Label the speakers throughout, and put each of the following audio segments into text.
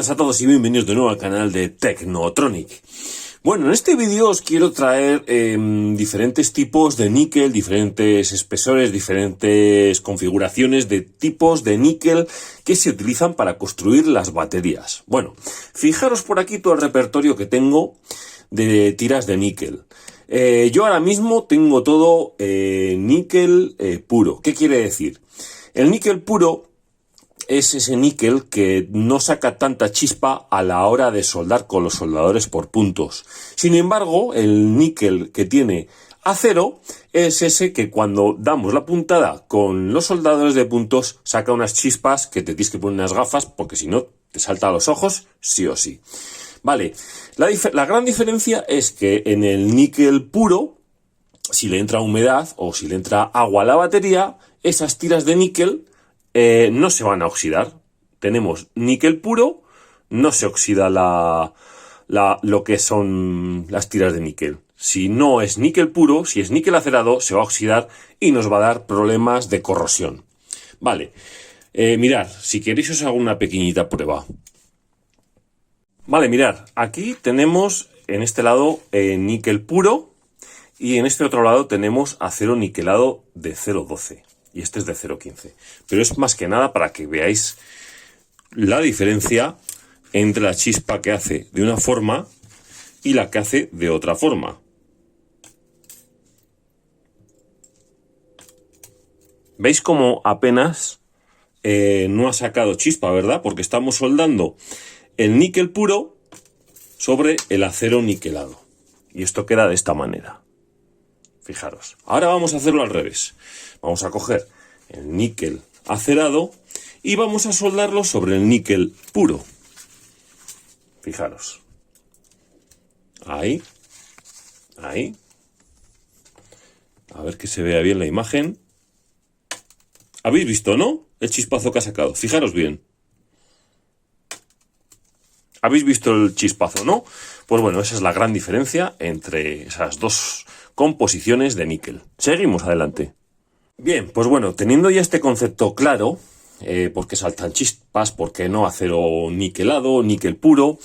Speaker 1: Buenas a todos y bienvenidos de nuevo al canal de Technotronic. Bueno, en este vídeo os quiero traer diferentes tipos de níquel, diferentes espesores, diferentes configuraciones de tipos de níquel que se utilizan para construir las baterías. Bueno, fijaros por aquí todo el repertorio que tengo de tiras de níquel. Yo ahora mismo tengo todo níquel puro. ¿Qué quiere decir? El níquel puro es ese níquel que no saca tanta chispa a la hora de soldar con los soldadores por puntos. Sin embargo, el níquel que tiene acero es ese que cuando damos la puntada con los soldadores de puntos saca unas chispas que te tienes que poner unas gafas porque si no te salta a los ojos sí o sí. Vale, la gran diferencia es que en el níquel puro, si le entra humedad o si le entra agua a la batería, esas tiras de níquel no se van a oxidar. Tenemos níquel puro, no se oxida lo que son las tiras de níquel. Si no es níquel puro, si es níquel acerado, se va a oxidar y nos va a dar problemas de corrosión. Vale, mirad, si queréis os hago una pequeñita prueba. Vale, mirad, aquí tenemos en este lado níquel puro y en este otro lado tenemos acero niquelado de 0,12. Y este es de 0,15. Pero es más que nada para que veáis la diferencia entre la chispa que hace de una forma y la que hace de otra forma. ¿Veis cómo apenas no ha sacado chispa, verdad? Porque estamos soldando el níquel puro sobre el acero niquelado. Y esto queda de esta manera. Fijaros. Ahora vamos a hacerlo al revés. Vamos a coger el níquel acerado y vamos a soldarlo sobre el níquel puro. Fijaros. Ahí. Ahí. A ver que se vea bien la imagen. ¿Habéis visto, no? El chispazo que ha sacado. Fijaros bien. ¿Habéis visto el chispazo, no? Pues bueno, esa es la gran diferencia entre esas dos composiciones de níquel. Seguimos adelante. Bien, pues bueno, teniendo ya este concepto claro, por qué saltan chispas, por qué no acero niquelado, níquel puro,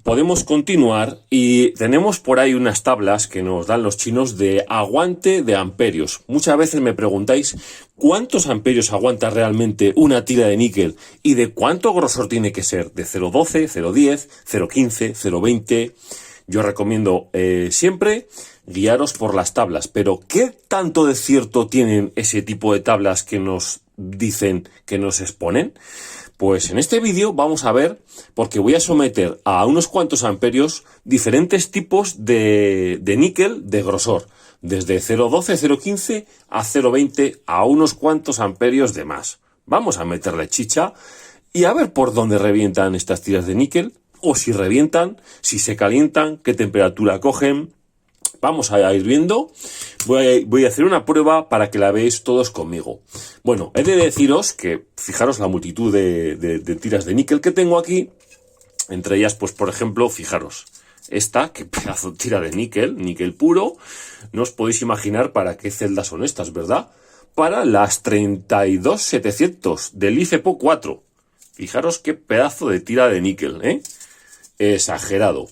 Speaker 1: podemos continuar y tenemos por ahí unas tablas que nos dan los chinos de aguante de amperios. Muchas veces me preguntáis cuántos amperios aguanta realmente una tira de níquel y de cuánto grosor tiene que ser, de 0,12, 0,10, 0,15, 0,20. Yo recomiendo siempre guiaros por las tablas, pero ¿qué tanto de cierto tienen ese tipo de tablas que nos dicen, que nos exponen? Pues en este vídeo vamos a ver, porque voy a someter a unos cuantos amperios diferentes tipos de níquel de grosor, desde 0,12, 0,15 a 0,20 a unos cuantos amperios de más. Vamos a meterle chicha y a ver por dónde revientan estas tiras de níquel, o si revientan, si se calientan, qué temperatura cogen. Vamos a ir viendo. Voy a hacer una prueba para que la veáis todos conmigo. Bueno, he de deciros que, fijaros la multitud de tiras de níquel que tengo aquí. Entre ellas, pues por ejemplo, fijaros, esta, que pedazo de tira de níquel puro. No os podéis imaginar para qué celdas son estas, ¿verdad? Para las 32700 del IFEPO 4. Fijaros qué pedazo de tira de níquel, ¿eh? Exagerado.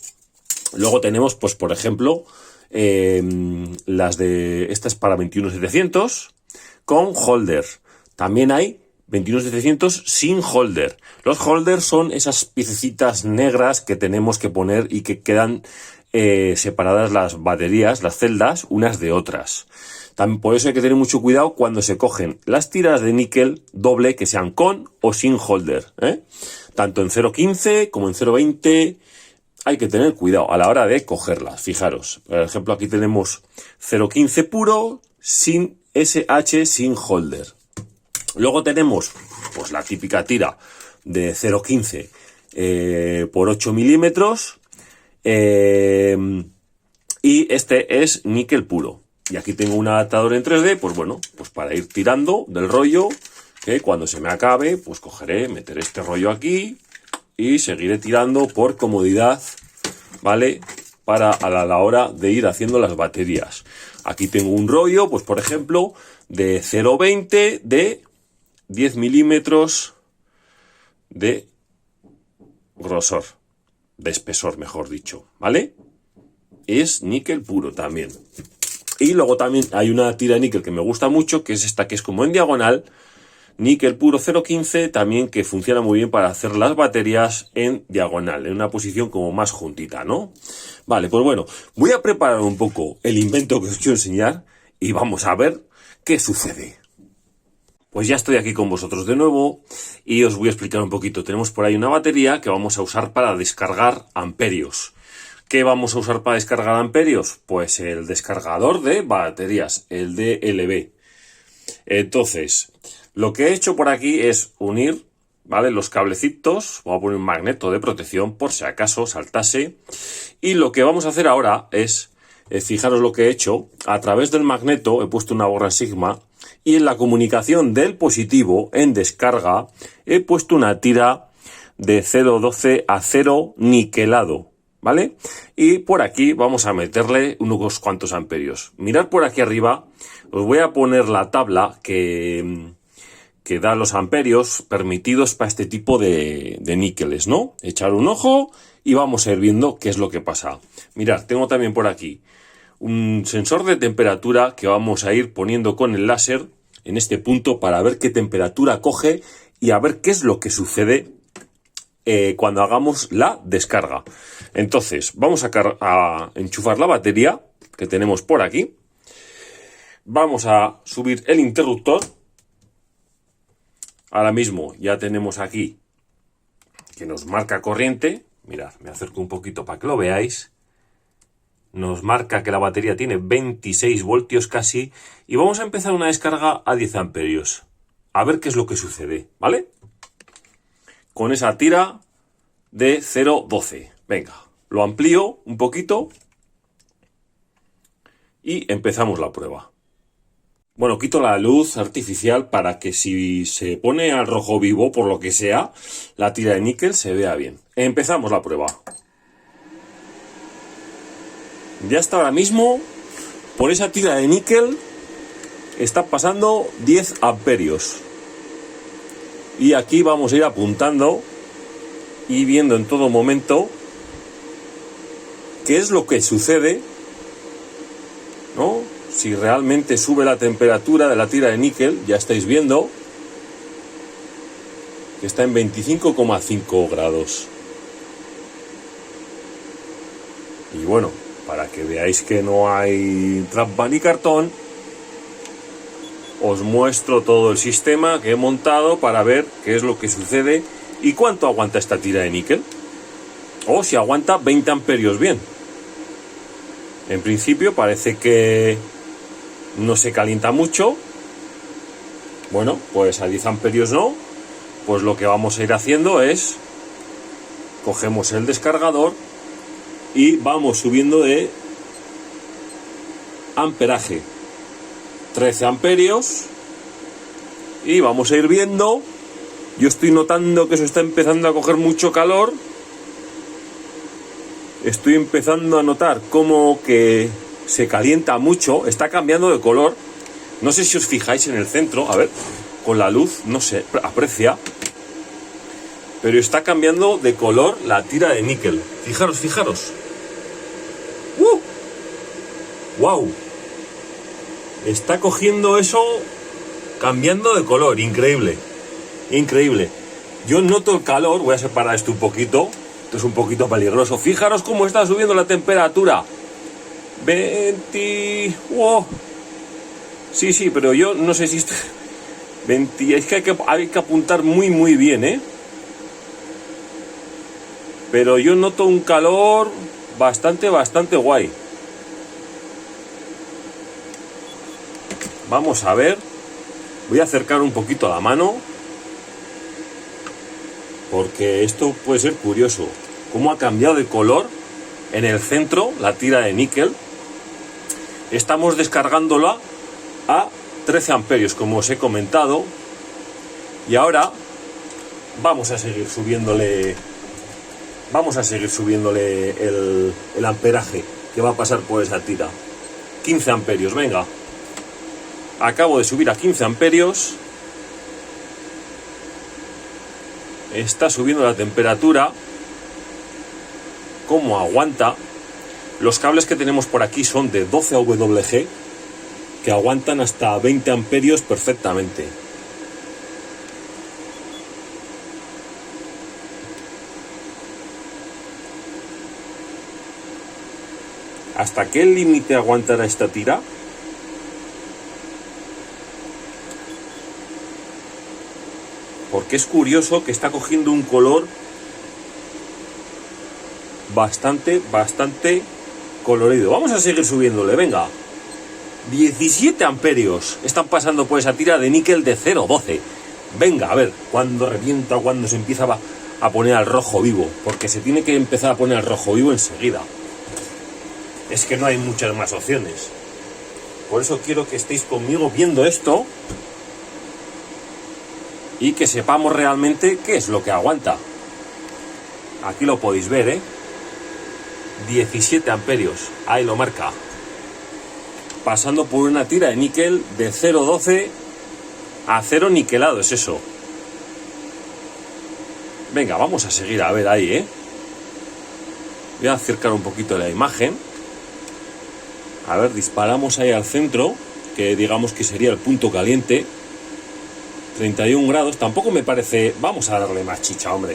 Speaker 1: Luego tenemos, pues por ejemplo, las de estas para 21700 con holder. También hay 21700 sin holder. Los holders son esas piececitas negras que tenemos que poner y que quedan separadas las baterías, las celdas, unas de otras. También por eso hay que tener mucho cuidado cuando se cogen las tiras de níquel doble que sean con o sin holder, ¿eh? Tanto en 0,15 como en 0,20 hay que tener cuidado a la hora de cogerlas. Fijaros, por ejemplo, aquí tenemos 0,15 puro, sin SH, sin holder. Luego tenemos, pues la típica tira de 0,15 por 8 milímetros. Y este es níquel puro. Y aquí tengo un adaptador en 3D, pues bueno, pues para ir tirando del rollo, que cuando se me acabe, pues cogeré, meteré este rollo aquí y seguiré tirando por comodidad, ¿vale? Para a la hora de ir haciendo las baterías. Aquí tengo un rollo, pues por ejemplo, de 0,20 de 10 milímetros de grosor, de espesor, mejor dicho, ¿vale? Es níquel puro también. Y luego también hay una tira de níquel que me gusta mucho, que es esta que es como en diagonal, níquel puro 0,15, también que funciona muy bien para hacer las baterías en diagonal, en una posición como más juntita, ¿no? Vale, pues bueno, voy a preparar un poco el invento que os quiero enseñar y vamos a ver qué sucede. Pues ya estoy aquí con vosotros de nuevo y os voy a explicar un poquito. Tenemos por ahí una batería que vamos a usar para descargar amperios. ¿Qué vamos a usar para descargar amperios? Pues el descargador de baterías, el DLB. Entonces, lo que he hecho por aquí es unir, ¿vale?, los cablecitos. Voy a poner un magneto de protección por si acaso saltase. Y lo que vamos a hacer ahora es, fijaros lo que he hecho, a través del magneto he puesto una borra sigma y en la comunicación del positivo en descarga he puesto una tira de 0,12 acero niquelado, ¿vale? Y por aquí vamos a meterle unos cuantos amperios. Mirad por aquí arriba, os voy a poner la tabla que da los amperios permitidos para este tipo de níqueles, ¿no? Echar un ojo y vamos a ir viendo qué es lo que pasa. Mirad, tengo también por aquí un sensor de temperatura que vamos a ir poniendo con el láser en este punto para ver qué temperatura coge y a ver qué es lo que sucede cuando hagamos la descarga. Entonces, vamos a enchufar la batería que tenemos por aquí. Vamos a subir el interruptor. Ahora mismo ya tenemos aquí que nos marca corriente. Mirad, me acerco un poquito para que lo veáis. Nos marca que la batería tiene 26 voltios casi. Y vamos a empezar una descarga a 10 amperios. A ver qué es lo que sucede, ¿vale? Con esa tira de 0,12. Venga, lo amplío un poquito. Y empezamos la prueba. Bueno, quito la luz artificial para que si se pone al rojo vivo, por lo que sea, la tira de níquel se vea bien. Empezamos la prueba. Ya está ahora mismo, por esa tira de níquel, está pasando 10 amperios. Y aquí vamos a ir apuntando y viendo en todo momento qué es lo que sucede, ¿no? Si realmente sube la temperatura de la tira de níquel, ya estáis viendo que está en 25,5 grados. Y bueno, para que veáis que no hay trampa ni cartón, os muestro todo el sistema que he montado para ver qué es lo que sucede y cuánto aguanta esta tira de níquel. O si aguanta 20 amperios bien. En principio parece que no se calienta mucho. Bueno, pues a 10 amperios no. Pues lo que vamos a ir haciendo es cogemos el descargador y vamos subiendo de amperaje. 13 amperios. Y vamos a ir viendo. Yo estoy notando que eso está empezando a coger mucho calor. Estoy empezando a notar como que se calienta mucho, está cambiando de color. No sé si os fijáis en el centro, a ver, con la luz no se aprecia, pero está cambiando de color la tira de níquel. Fijaros, fijaros. ¡Wow! Está cogiendo eso, cambiando de color, increíble. Increíble. Yo noto el calor, voy a separar esto un poquito. Esto es un poquito peligroso. Fijaros cómo está subiendo la temperatura. 20... ¡Wow! Sí, pero yo no sé si... 20... Es que hay que apuntar muy bien, ¿eh? Pero yo noto un calor bastante guay. Vamos a ver. Voy a acercar un poquito la mano, porque esto puede ser curioso. Cómo ha cambiado de color en el centro la tira de níquel. Estamos descargándola a 13 amperios, como os he comentado. Y ahora vamos a seguir subiéndole el amperaje que va a pasar por esa tira. 15 amperios, venga. Acabo de subir a 15 amperios. Está subiendo la temperatura. cómo aguanta. Los cables que tenemos por aquí son de 12 WG, que aguantan hasta 20 amperios perfectamente. ¿Hasta qué límite aguantará esta tira? Porque es curioso que está cogiendo un color bastante colorido. Vamos a seguir subiéndole, venga. 17 amperios están pasando por esa tira de níquel de 0,12. Venga, a ver, cuando revienta, cuando se empieza a poner al rojo vivo. Porque se tiene que empezar a poner al rojo vivo enseguida. Es que no hay muchas más opciones. Por eso quiero que estéis conmigo viendo esto y que sepamos realmente qué es lo que aguanta. Aquí lo podéis ver, ¿eh? 17 amperios, ahí lo marca. Pasando por una tira de níquel de 0,12 a 0 niquelado, es eso. Venga, vamos a seguir a ver ahí, ¿eh? Voy a acercar un poquito la imagen. A ver, disparamos ahí al centro, que digamos que sería el punto caliente. 31 grados, tampoco me parece... Vamos a darle más chicha, hombre.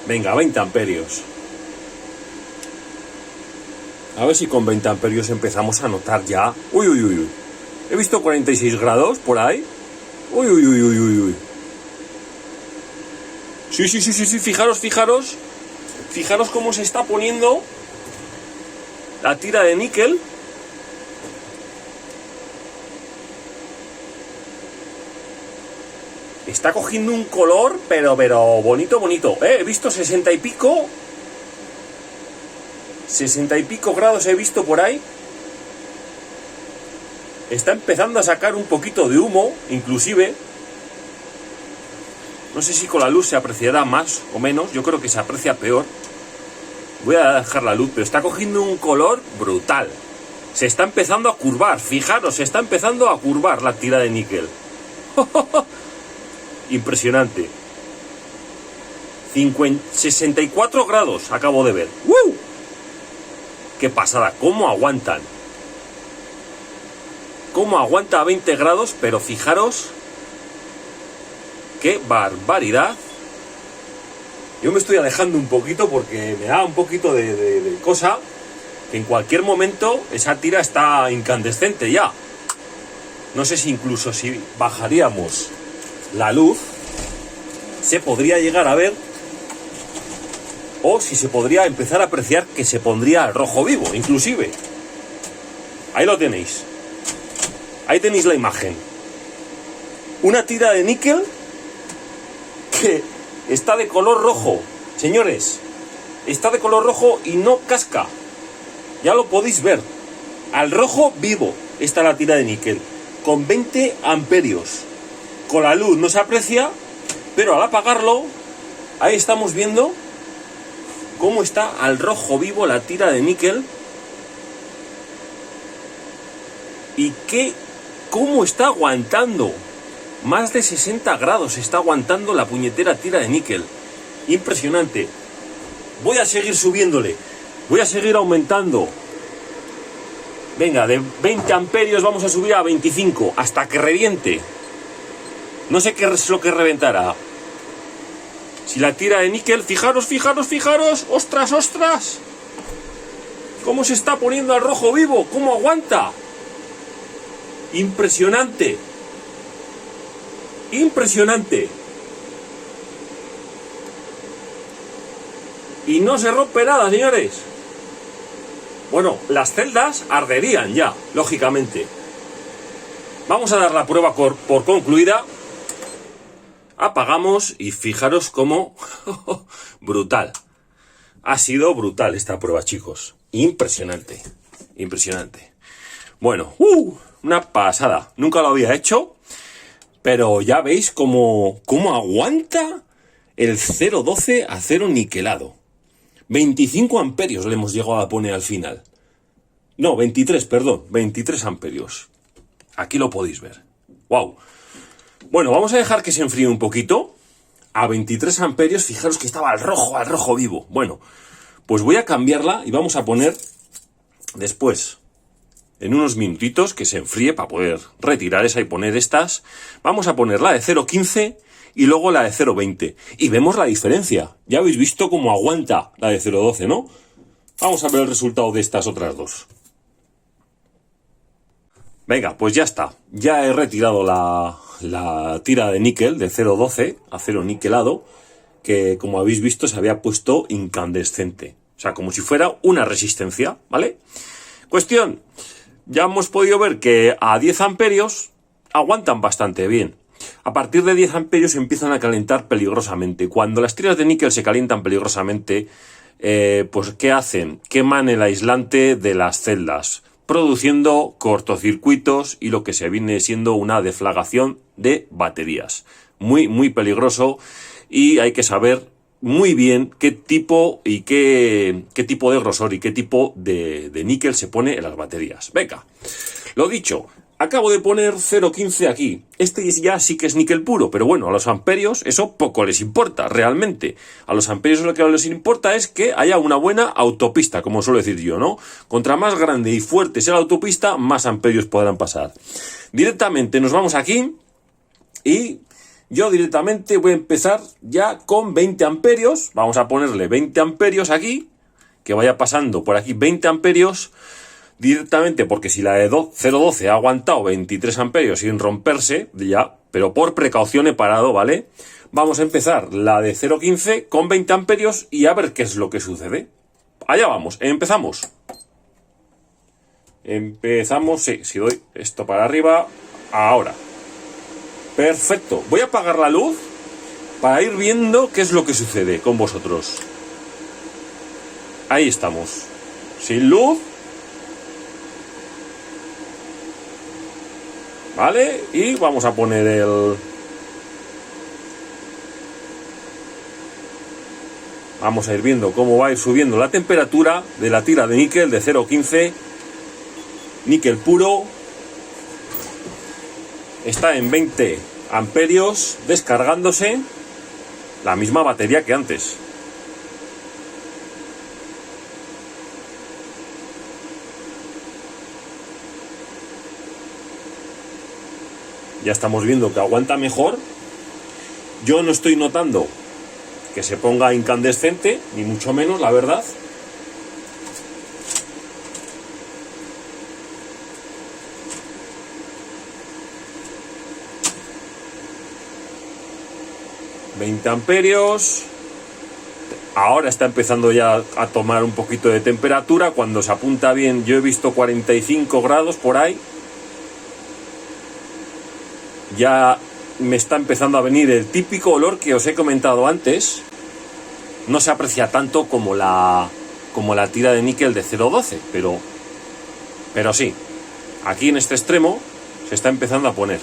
Speaker 1: Venga, 20 amperios. A ver si con 20 amperios empezamos a notar ya... Uy, uy, uy, uy. He visto 46 grados por ahí. Uy, uy, uy, uy, uy, uy. Sí, sí, sí, sí, sí, fijaros. Fijaros cómo se está poniendo la tira de níquel. Está cogiendo un color, pero bonito. He visto 60 y pico grados he visto por ahí. Está empezando a sacar un poquito de humo, inclusive. No sé si con la luz se apreciará más o menos. Yo creo que se aprecia peor. Voy a dejar la luz, pero está cogiendo un color brutal. Se está empezando a curvar, fijaros, se está empezando a curvar la tira de níquel. Impresionante. 64 grados acabo de ver. ¡Woo! ¡Qué pasada! ¿Cómo aguantan? ¿Cómo aguanta a 20 grados? Pero fijaros ¡qué barbaridad! Yo me estoy alejando un poquito porque me da un poquito de cosa, que en cualquier momento esa tira está incandescente ya. No sé si incluso si bajaríamos la luz se podría llegar a ver, o si se podría empezar a apreciar que se pondría al rojo vivo, inclusive. Ahí lo tenéis. Ahí tenéis la imagen. Una tira de níquel que está de color rojo. Señores, está de color rojo y no casca. Ya lo podéis ver. Al rojo vivo está la tira de níquel. Con 20 amperios. Con la luz no se aprecia, pero al apagarlo, ahí estamos viendo cómo está al rojo vivo la tira de níquel. Y cómo está aguantando. Más de 60 grados está aguantando la puñetera tira de níquel. Impresionante. Voy a seguir subiéndole. Voy a seguir aumentando. Venga, de 20 amperios vamos a subir a 25 hasta que reviente. No sé qué es lo que reventará. Si la tira de níquel, fijaros. ¡Ostras! ¿Cómo se está poniendo al rojo vivo? ¿Cómo aguanta? Impresionante. Y no se rompe nada, señores. Bueno, las celdas arderían ya, lógicamente. Vamos a dar la prueba por concluida. Apagamos y fijaros cómo... brutal. Ha sido brutal esta prueba, chicos. Impresionante. Bueno, una pasada. Nunca lo había hecho, pero ya veis cómo aguanta el 0,12 a 0 niquelado. 25 amperios le hemos llegado a poner al final. No, 23 amperios. Aquí lo podéis ver. ¡Wow! Bueno, vamos a dejar que se enfríe un poquito. a 23 amperios, fijaros que estaba al rojo vivo. Bueno, pues voy a cambiarla y vamos a poner después, en unos minutitos, que se enfríe para poder retirar esa y poner estas. Vamos a poner la de 0,15 y luego la de 0,20. Y vemos la diferencia. Ya habéis visto cómo aguanta la de 0,12, ¿no? Vamos a ver el resultado de estas otras dos. Venga, pues ya está. Ya he retirado la tira de níquel de 0,12 a 0 niquelado, que como habéis visto se había puesto incandescente. O sea, como si fuera una resistencia, ¿vale? Cuestión, ya hemos podido ver que a 10 amperios aguantan bastante bien. A partir de 10 amperios empiezan a calentar peligrosamente. Cuando las tiras de níquel se calientan peligrosamente, pues ¿qué hacen? Queman el aislante de las celdas, produciendo cortocircuitos y lo que se viene siendo una deflagración de baterías. Muy, muy peligroso, y hay que saber muy bien qué tipo y qué tipo de grosor y qué tipo de níquel se pone en las baterías. Venga, lo dicho, acabo de poner 0,15 aquí. Este ya sí que es níquel puro, pero bueno, a los amperios eso poco les importa realmente. A los amperios lo que les importa es que haya una buena autopista, como suelo decir yo, ¿no? Contra más grande y fuerte sea la autopista, más amperios podrán pasar. Directamente nos vamos aquí y yo directamente voy a empezar ya con 20 amperios. Vamos a ponerle 20 amperios aquí, que vaya pasando por aquí 20 amperios directamente, porque si la de 0,12 ha aguantado 23 amperios sin romperse, ya, pero por precaución he parado, ¿vale? Vamos a empezar la de 0,15 con 20 amperios y a ver qué es lo que sucede. Allá vamos, empezamos. Empezamos, sí, si doy esto para arriba, ahora. Perfecto, voy a apagar la luz para ir viendo qué es lo que sucede con vosotros. Ahí estamos, sin luz. Vale, y vamos a poner el... Vamos a ir viendo cómo va a ir subiendo la temperatura de la tira de níquel de 0,15. Níquel puro. Está en 20 amperios descargándose, la misma batería que antes. Ya estamos viendo que aguanta mejor. Yo no estoy notando que se ponga incandescente, ni mucho menos, la verdad. ...20 amperios... Ahora está empezando ya a tomar un poquito de temperatura. Cuando se apunta bien, yo he visto 45 grados por ahí. Ya me está empezando a venir el típico olor que os he comentado antes. No se aprecia tanto como la tira de níquel de 0,12, pero sí, aquí en este extremo se está empezando a poner.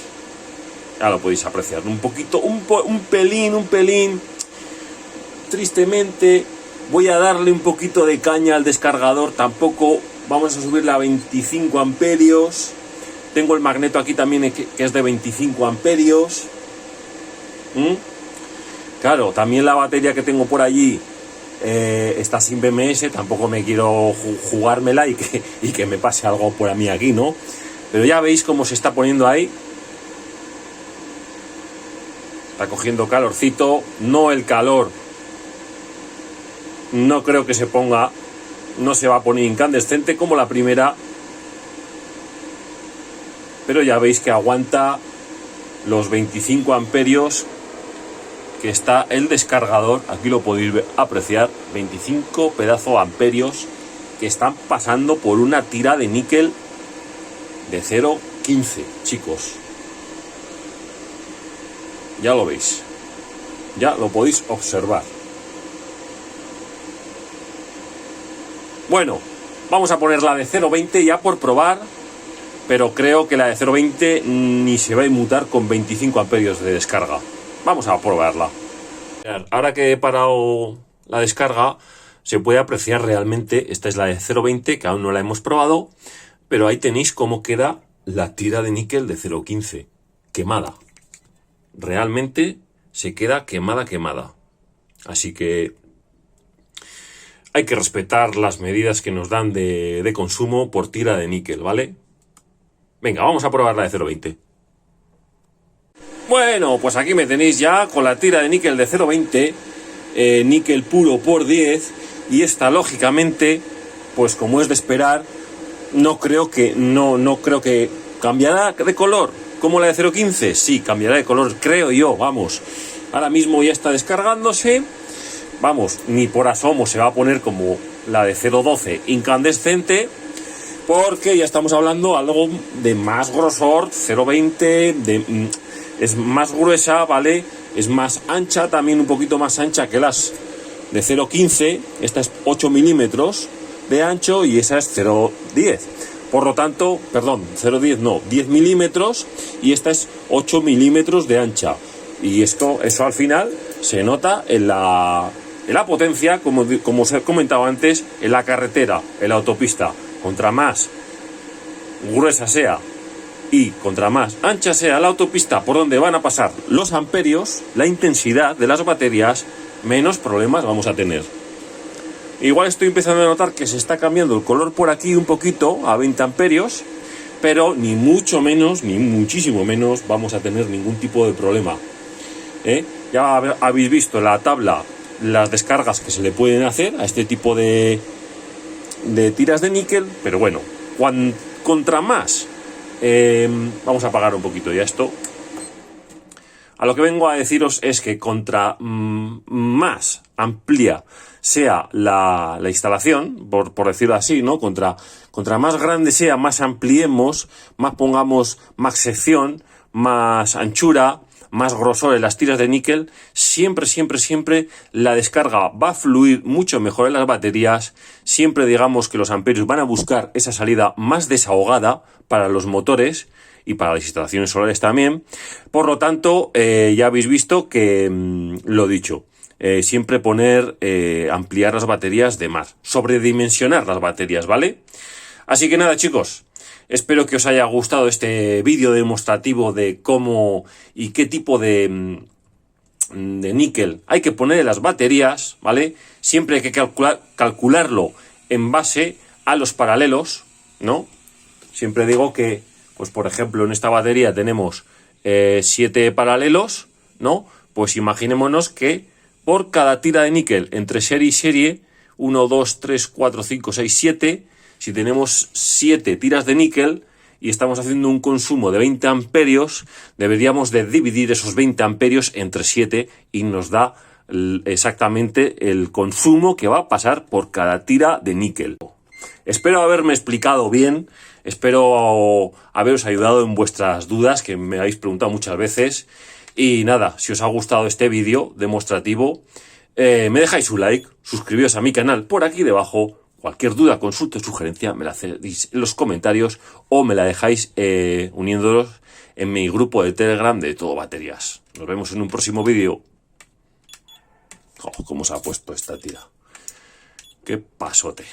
Speaker 1: Ya lo podéis apreciar un poquito, un pelín. Tristemente voy a darle un poquito de caña al descargador. Tampoco vamos a subirle a 25 amperios. Tengo el magneto aquí también que es de 25 amperios. Claro, también la batería que tengo por allí está sin BMS. Tampoco me quiero jugármela y que me pase algo por a mí aquí, ¿no? Pero ya veis cómo se está poniendo ahí. Está cogiendo calorcito. No el calor. No creo que se ponga. No se va a poner incandescente como la primera. Pero ya veis que aguanta los 25 amperios que está el descargador. Aquí lo podéis apreciar. 25 pedazo amperios que están pasando por una tira de níquel de 0,15, chicos. Ya lo veis. Ya lo podéis observar. Bueno, vamos a poner la de 0,20 ya por probar. Pero creo que la de 0,20 ni se va a inmutar con 25 amperios de descarga. Vamos a probarla. Ahora que he parado la descarga, se puede apreciar realmente. Esta es la de 0,20, que aún no la hemos probado. Pero ahí tenéis cómo queda la tira de níquel de 0,15. Quemada. Realmente se queda quemada. Así que hay que respetar las medidas que nos dan de consumo por tira de níquel, ¿vale? Venga, vamos a probar la de 0,20. Bueno, pues aquí me tenéis ya con la tira de níquel de 0,20, níquel puro por 10, y esta lógicamente, pues como es de esperar, no creo que cambiará de color, como la de 0,15, sí, cambiará de color, creo yo, vamos. Ahora mismo ya está descargándose, vamos, ni por asomo se va a poner como la de 0,12 incandescente, porque ya estamos hablando algo de más grosor, 0,20, es más gruesa, ¿vale? Es más ancha, también un poquito más ancha que las de 0,15. Esta es 8 milímetros de ancho y esa es 0,10. Por lo tanto, perdón, 0,10 no, 10 milímetros y esta es 8 milímetros de ancha. Y eso al final se nota en la potencia, como os he comentado antes, en la carretera, en la autopista. Contra más gruesa sea y contra más ancha sea la autopista por donde van a pasar los amperios, la intensidad de las baterías, menos problemas vamos a tener. Igual estoy empezando a notar que se está cambiando el color por aquí un poquito a 20 amperios, pero ni mucho menos, ni muchísimo menos vamos a tener ningún tipo de problema. Ya habéis visto en la tabla las descargas que se le pueden hacer a este tipo de tiras de níquel, pero bueno, contra más vamos a apagar un poquito ya esto. A lo que vengo a deciros es que contra más amplia sea la instalación, por decirlo así, ¿no? Contra más grande sea, más ampliemos, más pongamos más sección, más anchura, más grosor en las tiras de níquel, siempre la descarga va a fluir mucho mejor en las baterías, siempre digamos que los amperios van a buscar esa salida más desahogada para los motores y para las instalaciones solares también. Por lo tanto, ya habéis visto que, lo dicho, siempre ampliar las baterías de más, sobredimensionar las baterías, ¿vale? Así que nada, chicos, espero que os haya gustado este vídeo demostrativo de cómo y qué tipo de níquel hay que poner en las baterías, ¿vale? Siempre hay que calcularlo en base a los paralelos, ¿no? Siempre digo que, pues por ejemplo, en esta batería tenemos 7 paralelos, ¿no? Pues imaginémonos que por cada tira de níquel entre serie y serie, 1, 2, 3, 4, 5, 6, 7, si tenemos 7 tiras de níquel y estamos haciendo un consumo de 20 amperios, deberíamos de dividir esos 20 amperios entre 7 y nos da exactamente el consumo que va a pasar por cada tira de níquel. Espero haberme explicado bien, espero haberos ayudado en vuestras dudas que me habéis preguntado muchas veces. Y nada, si os ha gustado este vídeo demostrativo, me dejáis un like, suscribíos a mi canal por aquí debajo. Cualquier duda, consulta o sugerencia me la hacéis en los comentarios o me la dejáis uniéndolos en mi grupo de Telegram de Todo Baterías. Nos vemos en un próximo vídeo. Oh, ¿cómo se ha puesto esta tira? ¡Qué pasote!